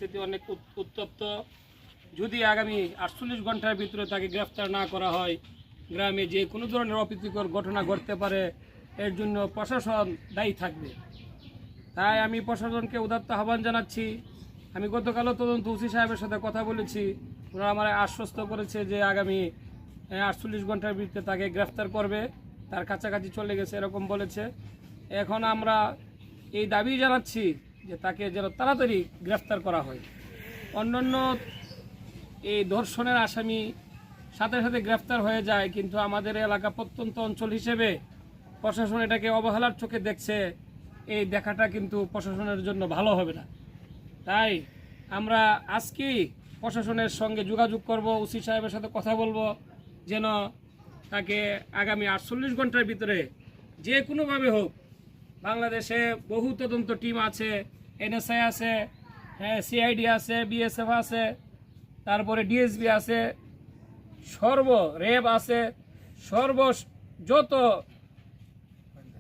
পরিস্থিতি অনেক উত্তপ্ত। যদি আগামী 48 ঘন্টার ভিতরে তাকে গ্রেফতার না করা হয়, গ্রামে যে কোনো ধরনের অপ্রীতিকর ঘটনা ঘটতে পারে, এর জন্য প্রশাসন দায়ী থাকবে। তাই আমি প্রশাসনকে উদাত্ত আহ্বান জানাচ্ছি। আমি গতকালও তদন্ত ওসি সাহেবের সাথে কথা বলেছি, ওরা আমার আশ্বস্ত করেছে যে আগামী 48 ঘন্টার ভিতরে তাকে গ্রেফতার করবে, তার কাছাকাছি চলে গেছে এরকম বলেছে। এখন আমরা এই দাবি জানাচ্ছি যে তাকে যেন তাড়াতাড়ি গ্রেফতার করা হয়। অন্যান্য এই ধর্ষণের আসামি সাথে সাথে গ্রেফতার হয়ে যায়, কিন্তু আমাদের এলাকা প্রত্যন্ত অঞ্চল হিসেবে প্রশাসন এটাকে অবহেলার চোখে দেখছে। এই দেখাটা কিন্তু প্রশাসনের জন্য ভালো হবে না। তাই আমরা আজকেই প্রশাসনের সঙ্গে যোগাযোগ করব, ওসি সাহেবের সাথে কথা বলবো, যেন তাকে আগামী 48 ঘন্টার ভিতরে যে কোনোভাবে হোক, বাংলাদেশে বহু তদন্ত টিম আছে, এনএসআই আছে, সিআইডি আছে, বিএসএফ আছে, তারপরে ডিএসবি আছে, র্যাব আছে, যত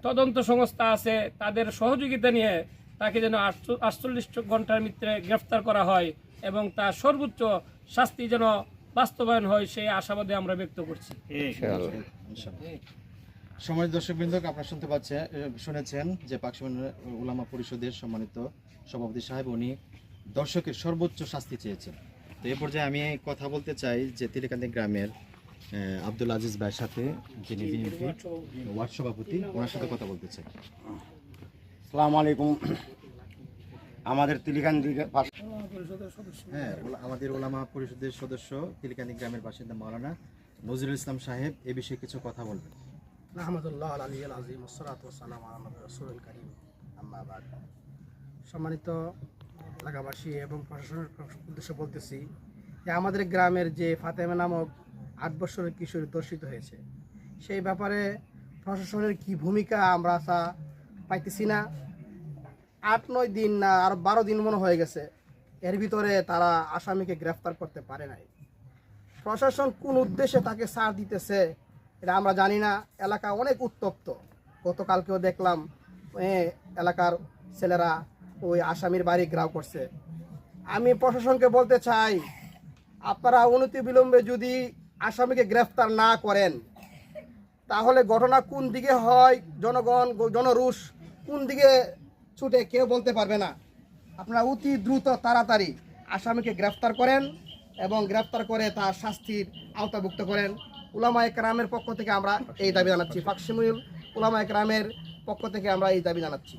তদন্ত সংস্থা আছে, তাদের সহযোগিতা নিয়ে তাকে যেন 48 ঘন্টার ভিতরে গ্রেফতার করা হয় এবং তার সর্বোচ্চ শাস্তি যেন বাস্তবায়ন হয়, সেই আশাবাদে আমরা ব্যক্ত করছি। সমাজ দর্শকবৃন্দ, আপনারা শুনেছেন যে পাকশিমান উলামা পরিষদের সম্মানিত সভাপতি সাহেব উনি দর্শকের সর্বোচ্চ শাস্তি চেয়েছেন। তো এই পর্যায়ে আমি কথা বলতে চাই যে তিলেকান্দি গ্রামের আব্দুল আজিজ ভাইয়ের সাথে, যিনি বিএনপি ওয়ার্ড সভাপতি, ওনার সাথে কথা বলতে চাই। আসসালামু আলাইকুম। আমাদের তিলেকান্দি আমাদের ওলামা পরিষদের সদস্য তিলেকান্দি গ্রামের বাসিন্দা মাওলানা নজরুল ইসলাম সাহেব এ বিষয়ে কিছু কথা বলবেন। আহমদুল্লাহ আলিয়াল আজিম ওসসালাতু ওয়াসসালামু আলা রাসূলিল কারীম, আম্মা বাদ। সম্মানিত এলাকাবাসী এবং প্রশাসনের উদ্দেশ্যে বলতেছি যে আমাদের গ্রামের যে ফাতেমা নামক 8 বছরের কিশোরী ধর্ষিত হয়েছে, সেই ব্যাপারে প্রশাসনের কি ভূমিকা আমরা তা পাইতেছি না। 8-9 দিন না আর 12 দিন মনে হয়ে গেছে, এর ভিতরে তারা আসামিকে গ্রেফতার করতে পারে নাই। প্রশাসন কোন উদ্দেশ্যে তাকে ছাড় দিতেছে এটা আমরা জানি না। এলাকা অনেক উত্তপ্ত। গতকালকেও দেখলাম এলাকার ছেলেরা ওই আসামির বাড়ি ঘেরাও করছে। আমি প্রশাসনকে বলতে চাই, আপনারা অনতিবিলম্বে যদি আসামিকে গ্রেফতার না করেন, তাহলে ঘটনা কোন দিকে হয়, জনরোষ কোন দিকে ছুটে কেউ বলতে পারবে না। আপনারা অতি দ্রুত তাড়াতাড়ি আসামিকে গ্রেফতার করেন এবং গ্রেফতার করে তার শাস্তির আওতাভুক্ত করেন। উলামা একরামের পক্ষ থেকে আমরা এই দাবি জানাচ্ছি, পাকশিমুল উলামা একরামের পক্ষ থেকে আমরা এই দাবি জানাচ্ছি।